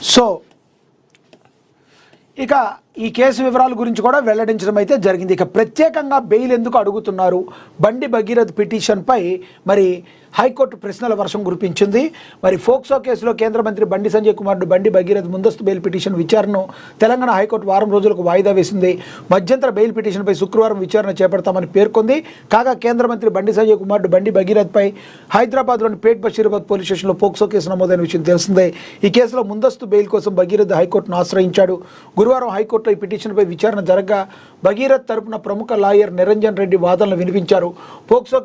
So ఇక ఈ case వివరాల గురించి కూడా వెల్లడించడం అయితే జరిగింది. ఇక ప్రత్యేకంగా బెయిల్ ఎందుకు అడుగుతున్నారు, బండి భగీరథ్ పిటిషన్పై మరి హైకోర్టు ప్రశ్నల వర్షం కురిపించింది. మరి ఫోక్సో కేసులో కేంద్ర మంత్రి బండి సంజయ్ కుమార్ బండి భగీరథ్ ముందస్తు బెయిల్ పిటిషన్ విచారణను తెలంగాణ హైకోర్టు వారం రోజులకు వాయిదా వేసింది. మధ్యంతర బెయిల్ పిటిషన్పై శుక్రవారం విచారణ చేపడతామని పేర్కొంది. కాగా కేంద్ర మంత్రి బండి సంజయ్ కుమార్ బండి భగీరథ్పై హైదరాబాద్లోని పేట్ బషీరాబాద్ పోలీస్ స్టేషన్లో ఫోక్సో కేసు నమోదైన విషయం తెలిసిందే. ఈ కేసులో ముందస్తు బెయిల్ కోసం భగీరథ్ హైకోర్టును ఆశ్రయించాడు. గురువారం హైకోర్టులో ఈ పిటిషన్పై విచారణ జరగగా భగీరథ్ తరపున ప్రముఖ లాయర్ నిరంజన్ రెడ్డి వాదనలు వినిపించారు. పోక్సో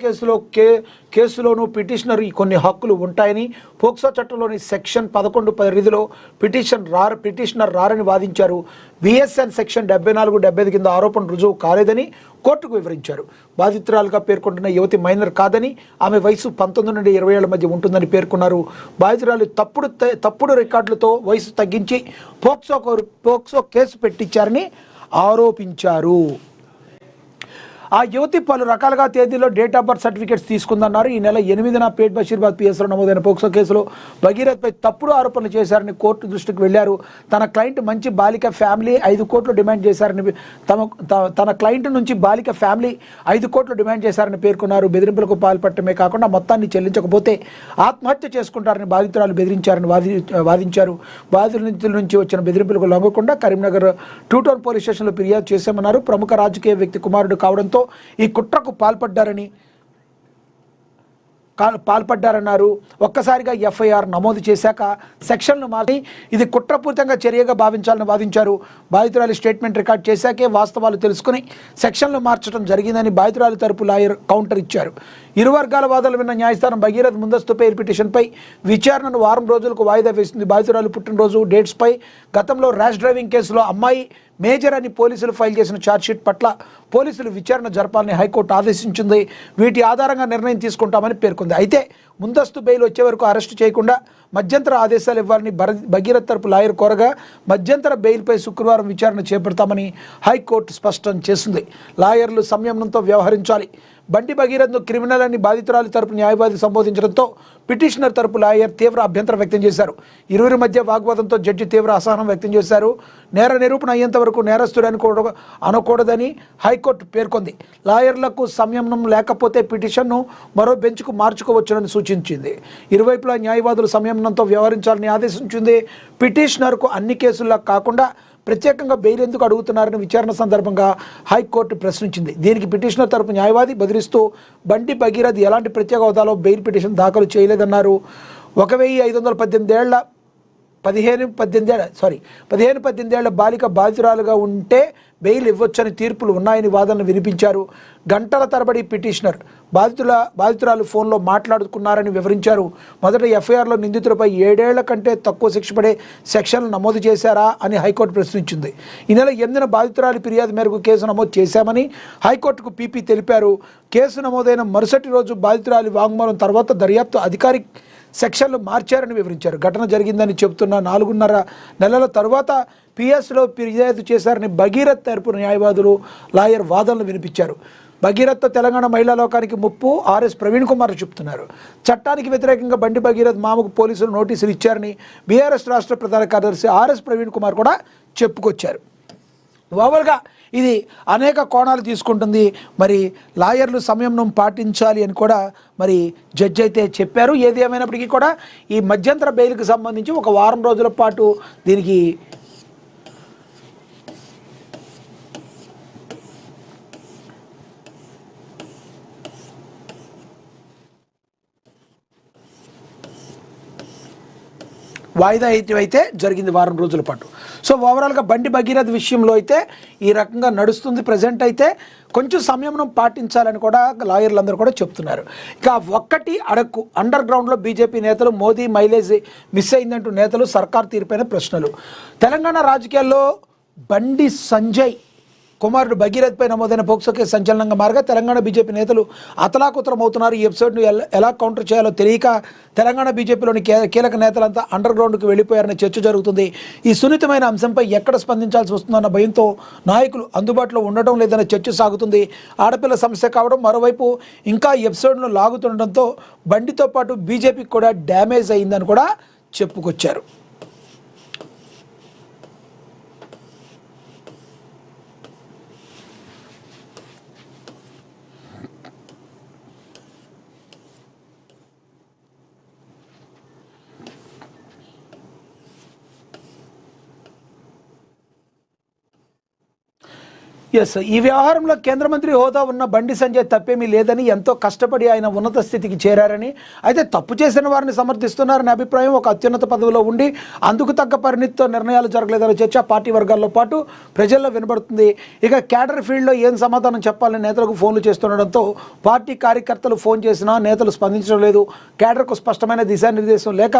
కేసులోనూ పిటిషనర్ కొన్ని హక్కులు ఉంటాయని, పోక్సో చట్టంలోని సెక్షన్ 11 పరిధిలో పిటిషనర్ రారని వాదించారు. బిఎస్ఎన్ సెక్షన్ 74, 75 కింద ఆరోపణ రుజువు కాలేదని కోర్టుకు వివరించారు. బాధితురాలుగా పేర్కొంటున్న యువతి మైనర్ కాదని, ఆమె వయసు 19 నుండి 20 ఏళ్ల మధ్య ఉంటుందని పేర్కొన్నారు. బాధితురాలు తప్పుడు రికార్డులతో వయసు తగ్గించి పోక్సో కేసు పెట్టించారని ఆరోపించారు. ఆ యువతి పలు రకాలుగా తేదీలో డేట్ ఆఫ్ బర్త్ సర్టిఫికేట్స్ తీసుకుందన్నారు. ఈ నెల 8న పేట్ బషీరాబాద్ పిఎస్లో నమోదైన పోక్సో కేసులో భగీరథ్పై తప్పుడు ఆరోపణలు చేశారని కోర్టు దృష్టికి వెళ్లారు. తన క్లయింట్ మంచి బాలిక ఫ్యామిలీ 5 కోట్లు డిమాండ్ చేశారని తన క్లయింట్ నుంచి బాలిక ఫ్యామిలీ 5 కోట్లు డిమాండ్ చేశారని పేర్కొన్నారు. బెదిరింపులకు పాల్పడటమే కాకుండా మొత్తాన్ని చెల్లించకపోతే ఆత్మహత్య చేసుకుంటారని బాధితురాలు బెదిరించారని వాదించారు. బాధితుల నుంచి వచ్చిన బెదిరింపులకు లొంగకుండా కరీంనగర్ 2 టౌన్ పోలీస్ స్టేషన్లో ఫిర్యాదు చేశామన్నారు. ప్రముఖ రాజకీయ వ్యక్తి కుమారుడు కావడంతో ఈ కుట్రకు పాల్పడ్డారన్నారు. ఒక్కసారిగా ఎఫ్ఐఆర్ నమోదు చేశాక సెక్షన్లు మార్చి ఇది కుట్రపూరితంగా చర్యగా భావించాలని వాదించారు. బాధితురాలి స్టేట్మెంట్ రికార్డ్ చేశాకే వాస్తవాలు తెలుసుకుని సెక్షన్లు మార్చడం జరిగిందని బాధితురాలి తరపు లాయర్ కౌంటర్ ఇచ్చారు. ఇరు వర్గాల వాదనలు విన్న న్యాయస్థానం భగీరథ్ ముందస్తు బెయిల్ పిటిషన్పై విచారణను వారం రోజులకు వాయిదా వేసింది. బాధితురాలు పుట్టినరోజు డేట్స్పై గతంలో ర్యాష్ డ్రైవింగ్ కేసులో అమ్మాయి మేజర్ అని పోలీసులు ఫైల్ చేసిన ఛార్జ్షీట్ పట్ల పోలీసులు విచారణ జరపాలని హైకోర్టు ఆదేశించింది. వీటి ఆధారంగా నిర్ణయం తీసుకుంటామని పేర్కొంది. అయితే ముందస్తు బెయిల్ వచ్చే వరకు అరెస్టు చేయకుండా మధ్యంతర ఆదేశాలు ఇవ్వాలని భగీరథ్ తరపు లాయర్ కోరగా మధ్యంతర బెయిల్పై శుక్రవారం విచారణ చేపడతామని హైకోర్టు స్పష్టం చేసింది. లాయర్లు సంయమనంతో వ్యవహరించాలి. బండి భగీరథ్ను క్రిమినల్ అని బాధితురాలి తరపు న్యాయవాది సంబోధించడంతో పిటిషనర్ తరపు లాయర్ తీవ్ర అభ్యంతరం వ్యక్తం చేశారు. ఇరువురి మధ్య వాగ్వాదంతో జడ్జి తీవ్ర అసహనం వ్యక్తం చేశారు. నేర నిరూపణ అయ్యేంత వరకు నేరస్తుడు అనకూడదని హైకోర్టు పేర్కొంది. లాయర్లకు సంయమనం లేకపోతే పిటిషన్ను మరో బెంచ్కు మార్చుకోవచ్చునని సూచించింది. ఇరువైపులా న్యాయవాదులు సంయమనంతో వ్యవహరించాలని ఆదేశించింది. పిటిషనర్కు అన్ని కేసుల్లో కాకుండా ప్రత్యేకంగా బెయిల్ ఎందుకు అడుగుతున్నారని విచారణ సందర్భంగా హైకోర్టు ప్రశ్నించింది. దీనికి పిటిషనర్ తరపు న్యాయవాది బెదిరిస్తూ బండి భగీరథ్ ఎలాంటి ప్రత్యేక హోదాలో బెయిల్ పిటిషన్ దాఖలు చేయలేదన్నారు. 15-18 ఏళ్ల బాలిక బాధితురాలుగా ఉంటే బెయిల్ ఇవ్వొచ్చని తీర్పులు ఉన్నాయని వాదనలు వినిపించారు. గంటల తరబడి పిటిషనర్ బాధితురాలు ఫోన్లో మాట్లాడుకున్నారని వివరించారు. మొదట ఎఫ్ఐఆర్లో నిందితులపై 7 ఏళ్ల కంటే తక్కువ శిక్ష పడే సెక్షన్లు నమోదు చేశారా అని హైకోర్టు ప్రశ్నించింది. ఈ నెల 8న బాధితురాలి ఫిర్యాదు మేరకు కేసు నమోదు చేశామని హైకోర్టుకు పీపీ తెలిపారు. కేసు నమోదైన మరుసటి రోజు బాధితురాలి వాంగ్మూలం తర్వాత దర్యాప్తు అధికారి సెక్షన్లు మార్చారని వివరించారు. ఘటన జరిగిందని చెబుతున్న 4.5 నెలల తరువాత పిఎస్లో ఫిర్యాదు చేశారని భగీరథ్ తరపు న్యాయవాదులు లాయర్ వాదనలు వినిపించారు. భగీరథ్తో తెలంగాణ మహిళా లోకానికి ముప్పు ఆర్ఎస్ ప్రవీణ్ కుమార్ చెప్తున్నారు. చట్టానికి వ్యతిరేకంగా బండి భగీరథ్ మామకు పోలీసులు నోటీసులు ఇచ్చారని బీఆర్ఎస్ రాష్ట్ర ప్రధాన కార్యదర్శి ఆర్ఎస్ ప్రవీణ్ కుమార్ కూడా చెప్పుకొచ్చారు. ఓవల్గా ఇది అనేక కోణాలు తీసుకుంటుంది. మరి లాయర్లు సంయమనం పాటించాలి అని కూడా మరి జడ్జి అయితే చెప్పారు. ఏది ఏమైనప్పటికీ కూడా ఈ మధ్యంతర బెయిల్కి సంబంధించి ఒక వారం రోజుల పాటు దీనికి వాయిదా అయితే జరిగింది వారం రోజుల పాటు. సో ఓవరాల్గా బండి భగీరథ్ విషయంలో అయితే ఈ రకంగా నడుస్తుంది. ప్రజెంట్ అయితే కొంచెం సంయమనం పాటించాలని కూడా లాయర్లందరూ కూడా చెప్తున్నారు. ఇక ఒక్కటి అడక్కు అండర్ గ్రౌండ్లో బీజేపీ నేతలు మోదీ మైలేజ్ మిస్ అయిందంటూ నేతలు సర్కార్ తీరుపైన ప్రశ్నలు. తెలంగాణ రాజకీయాల్లో బండి సంజయ్ కుమారుడు భగీరథ్పై నమోదైన పోక్సో కేసు సంచలనంగా మారగా తెలంగాణ బీజేపీ నేతలు అతలాకుతలమవుతున్నారు. ఈ ఎపిసోడ్ను ఎలా కౌంటర్ చేయాలో తెలియక తెలంగాణ బీజేపీలోని కీలక నేతలంతా అండర్ గ్రౌండ్కి వెళ్ళిపోయారనే చర్చ జరుగుతుంది. ఈ సున్నితమైన అంశంపై ఎక్కడ స్పందించాల్సి వస్తుందన్న భయంతో నాయకులు అందుబాటులో ఉండటం లేదన్న చర్చ సాగుతుంది. ఆడపిల్ల సమస్య కావడం, మరోవైపు ఇంకా ఎపిసోడ్ను లాగుతుండటంతో బండితో పాటు బీజేపీకి కూడా డ్యామేజ్ అయిందని కూడా చెప్పుకొచ్చారు. ఎస్, ఈ వ్యవహారంలో కేంద్ర మంత్రి హోదా ఉన్న బండి సంజయ్ తప్పేమీ లేదని, ఎంతో కష్టపడి ఆయన ఉన్నత స్థితికి చేరారని, అయితే తప్పు చేసిన వారిని సమర్థిస్తున్నారని అభిప్రాయం. ఒక అత్యున్నత పదవిలో ఉండి అందుకు తగ్గ పరిణితితో నిర్ణయాలు జరగలేదనే చర్చ పార్టీ వర్గాల్లో పాటు ప్రజల్లో వినబడుతుంది. ఇక క్యాడర్ ఫీల్డ్లో ఏం సమాధానం చెప్పాలని నేతలకు ఫోన్లు చేస్తుండడంతో పార్టీ కార్యకర్తలు ఫోన్ చేసినా నేతలు స్పందించడం లేదు. క్యాడర్కు స్పష్టమైన దిశానిర్దేశం లేక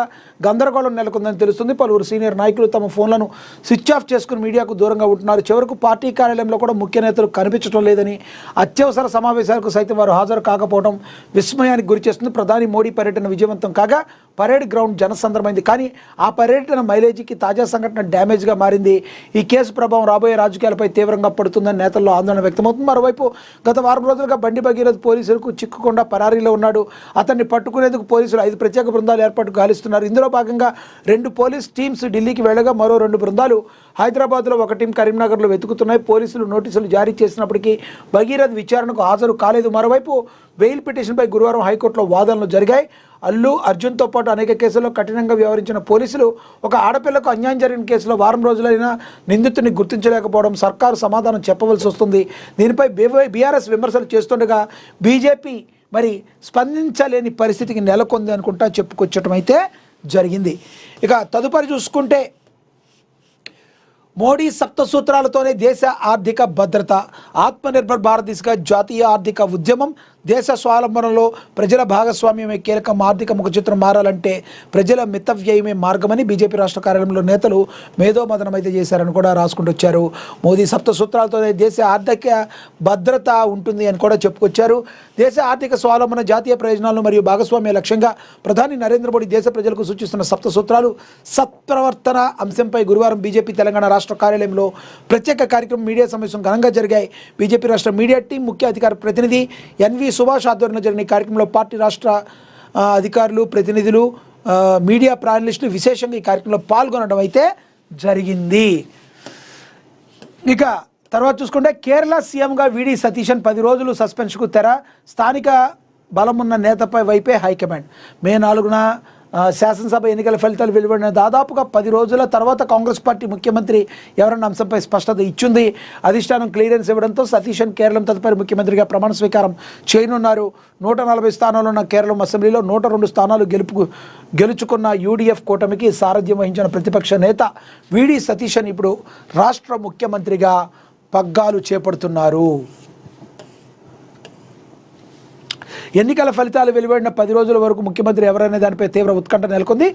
గందరగోళం నెలకొందని తెలుస్తుంది. పలువురు సీనియర్ నాయకులు తమ ఫోన్లను స్విచ్ ఆఫ్ చేసుకుని మీడియాకు దూరంగా ఉంటున్నారు. చివరకు పార్టీ కార్యాలయంలో కూడా ముఖ్య నేతలు కనిపించడం లేదని, అత్యవసర సమావేశాలకు సైతం వారు హాజరు కాకపోవడం విస్మయానికి గురిచేస్తుంది. ప్రధాని మోడీ పర్యటన విజయవంతం కాగా పరేడ్ గ్రౌండ్ జనసంద్రమైంది. కానీ ఆ పర్యటన మైలేజీకి తాజా సంఘటన డ్యామేజ్గా మారింది. ఈ కేసు ప్రభావం రాబోయే రాజకీయాలపై తీవ్రంగా పడుతుందని నేతల్లో ఆందోళన వ్యక్తమవుతుంది. మరోవైపు గత వారం రోజులుగా బండి భగీరథ్ పోలీసులకు చిక్కకుండా పరారీలో ఉన్నాడు. అతన్ని పట్టుకునేందుకు పోలీసులు 5 ప్రత్యేక బృందాలు ఏర్పాటు గాలిస్తున్నారు. ఇందులో భాగంగా 2 పోలీస్ టీమ్స్ ఢిల్లీకి వెళ్ళగా మరో 2 బృందాలు హైదరాబాద్లో, ఒక టీం కరీంనగర్లో వెతుకుతున్నాయి. పోలీసులు నోటీసులు జారీ చేసినప్పటికీ భగీరథ్ విచారణకు హాజరు కాలేదు. మరోవైపు బెయిల్ పిటిషన్పై గురువారం హైకోర్టులో వాదనలు జరిగాయి. అల్లు అర్జున్తో పాటు అనేక కేసుల్లో కఠినంగా వ్యవహరించిన పోలీసులు ఒక ఆడపిల్లకు అన్యాయం జరిగిన కేసులో వారం రోజులైనా నిందితుడిని గుర్తించలేకపోవడం సర్కారు సమాధానం చెప్పవలసి వస్తుంది. దీనిపై బీఆర్ఎస్ విమర్శలు చేస్తుండగా బీజేపీ మరి స్పందించలేని పరిస్థితికి నెలకొంది అనుకుంటా చెప్పుకొచ్చటం అయితే జరిగింది. ఇక తదుపరి చూసుకుంటే మోడీ సప్త సూత్రాలతోనే దేశ ఆర్థిక భద్రత, ఆత్మనిర్భర్ భారత్ దిశగా జాతీయ ఆర్థిక ఉద్యమం, దేశ స్వావలంబనలో ప్రజల భాగస్వామ్యమే కీలకం. ఆర్థిక ముఖచిత్రం మారాలంటే ప్రజల మితవ్యయమే మార్గమని బీజేపీ రాష్ట్ర కార్యాలయంలో నేతలు మేధోమథనం అయితే చేశారని కూడా రాసుకుంటూ వచ్చారు. మోదీ సప్త సూత్రాలతోనే దేశ ఆర్థిక భద్రత ఉంటుంది అని కూడా చెప్పుకొచ్చారు. దేశ ఆర్థిక స్వావలంబన, జాతీయ ప్రయోజనాలను మరియు భాగస్వామ్య లక్ష్యంగా ప్రధాని నరేంద్ర మోడీ దేశ ప్రజలకు సూచిస్తున్న సప్త సూత్రాలు సత్ప్రవర్తన అంశంపై గురువారం బీజేపీ తెలంగాణ రాష్ట్ర కార్యాలయంలో ప్రత్యేక కార్యక్రమం, మీడియా సమావేశం ఘనంగా జరిగాయి. బీజేపీ రాష్ట్ర మీడియా టీం ముఖ్య అధికార ప్రతినిధి ఎన్వి సుభాష్ ఆధ్వర్యంలో జరిగిన కార్యక్రమంలో పార్టీ రాష్ట్ర అధికారులు, ప్రతినిధులు, మీడియా ప్యానలిస్టులు విశేషంగా ఈ కార్యక్రమంలో పాల్గొనడం అయితే జరిగింది. ఇక తర్వాత చూసుకుంటే కేరళ సీఎంగా వీడి సతీశన్ 10 రోజులు సస్పెన్షన్కు తెర. స్థానిక బలమున్న నేతపై వైపే హైకమాండ్. మే 4న శాసనసభ ఎన్నికల ఫలితాలు వెలువడిన దాదాపుగా 10 రోజుల తర్వాత కాంగ్రెస్ పార్టీ ముఖ్యమంత్రి ఎవరన్న అంశంపై స్పష్టత ఇచ్చింది. అధిష్టానం క్లియరెన్స్ ఇవ్వడంతో సతీశన్ కేరళం తదుపరి ముఖ్యమంత్రిగా ప్రమాణ స్వీకారం చేయనున్నారు. 140 స్థానాలు ఉన్న కేరళం అసెంబ్లీలో 102 స్థానాలు గెలుచుకున్న యూడీఎఫ్ కూటమికి సారథ్యం వహించిన ప్రతిపక్ష నేత వీడి సతీశన్ ఇప్పుడు రాష్ట్ర ముఖ్యమంత్రిగా పగ్గాలు చేపడుతున్నారు. ఎన్నికల ఫలితాలు వెలువడిన 10 రోజుల వరకు ముఖ్యమంత్రి ఎవరనే దానిపై తీవ్ర ఉత్కంఠ నెలకొంది.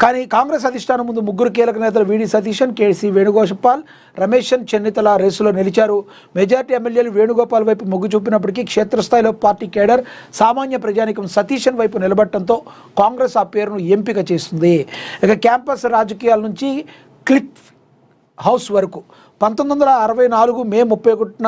కానీ కాంగ్రెస్ అధిష్టానం ముందు 3 కీలక నేతలు వీడి సతీశన్, కేసీ వేణుగోపాల్, రమేశన్ చెన్నితల రేసులో నిలిచారు. మెజార్టీ ఎమ్మెల్యేలు వేణుగోపాల్ వైపు మొగ్గు చూపినప్పటికీ క్షేత్రస్థాయిలో పార్టీ కేడర్, సామాన్య ప్రజానికం సతీశన్ వైపు నిలబడటంతో కాంగ్రెస్ ఆ పేరును ఎంపిక చేస్తుంది. ఇక క్యాంపస్ రాజకీయాల నుంచి క్లిఫ్ హౌస్ వరకు 1964 మే 31న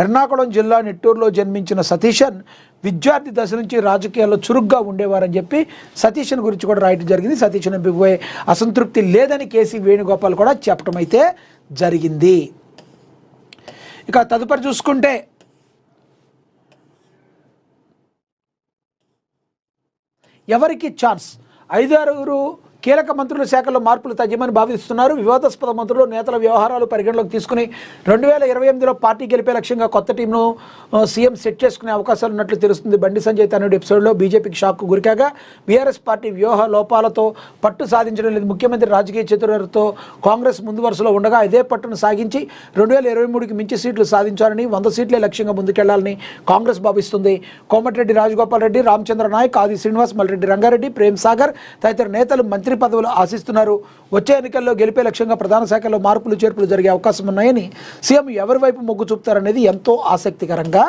ఎర్నాకుళం జిల్లా నెట్టూరులో జన్మించిన సతీశన్ విద్యార్థి దశ నుంచి రాజకీయాల్లో చురుగ్గా ఉండేవారని చెప్పి సతీశన్ గురించి కూడా రాయటం జరిగింది. సతీశన్ ఎంపికపై అసంతృప్తి లేదని కేసీ వేణుగోపాల్ కూడా చెప్పడం అయితే జరిగింది. ఇక తదుపరి చూసుకుంటే ఎవరికి ఛాన్స్, 5-6 కీలక మంత్రుల శాఖల్లో మార్పులు తగ్గమని భావిస్తున్నారు. వివాదాస్పద మంత్రులు, నేతల వ్యవహారాలు పరిగణలోకి తీసుకుని 2028లో పార్టీ గెలిపే లక్ష్యంగా కొత్త టీంను సీఎం సెట్ చేసుకునే అవకాశాలు ఉన్నట్లు తెలుస్తుంది. బండి సంజయ్ తనుడి ఎపిసోడ్లో బీజేపీకి షాక్కు గురికాగా బీఆర్ఎస్ పార్టీ వ్యూహ లోపాలతో పట్టు సాధించడం లేదు. ముఖ్యమంత్రి రాజకీయ చతురతతో కాంగ్రెస్ ముందు వరుసలో ఉండగా ఇదే పట్టును సాగించి 2023కి మించి సీట్లు సాధించాలని, 100 సీట్లే లక్ష్యంగా ముందుకెళ్లాలని కాంగ్రెస్ భావిస్తుంది. కోమటిరెడ్డి రాజగోపాల్ రెడ్డి, రామచంద్ర నాయక్, ఆది శ్రీనివాస్, మల్రెడ్డి రంగారెడ్డి, ప్రేమ్ సాగర్ తదితర నేతలు మంత్రి పదవులు ఆశిస్తున్నారు. వచ్చే ఎన్నికల్లో గెలిపే లక్ష్యంగా ప్రధాన శాఖల్లో మార్పులు చేర్పులు జరిగే అవకాశం ఉన్నాయని, సీఎం ఎవరి వైపు మొగ్గు చూపుతారనేది ఎంతో ఆసక్తికరంగా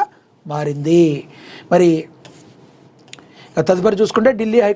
మారింది. మరి తదుపరి చూసుకుంటే ఢిల్లీ హైకోర్టు